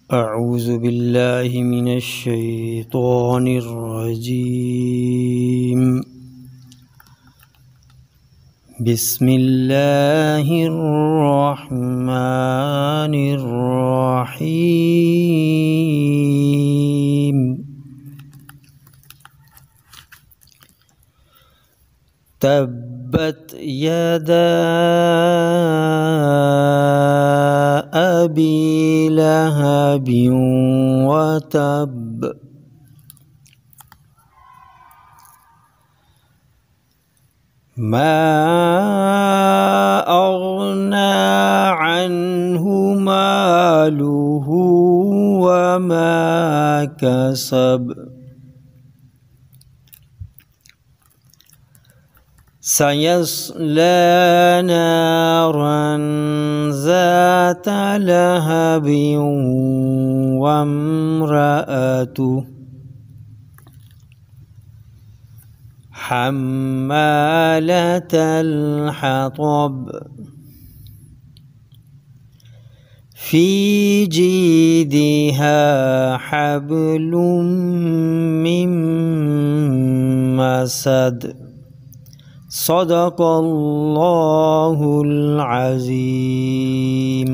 أعوذ بالله من الشيطان الرجيم. بسم الله الرحمن الرحيم. تبت يدا أبي لهب وتب ما أغنى عنه ماله وما كسب سيصلى نارا ذات لهب وامرأته حمالة الحطب في جيدها حبل من مسد. صدق الله العظيم.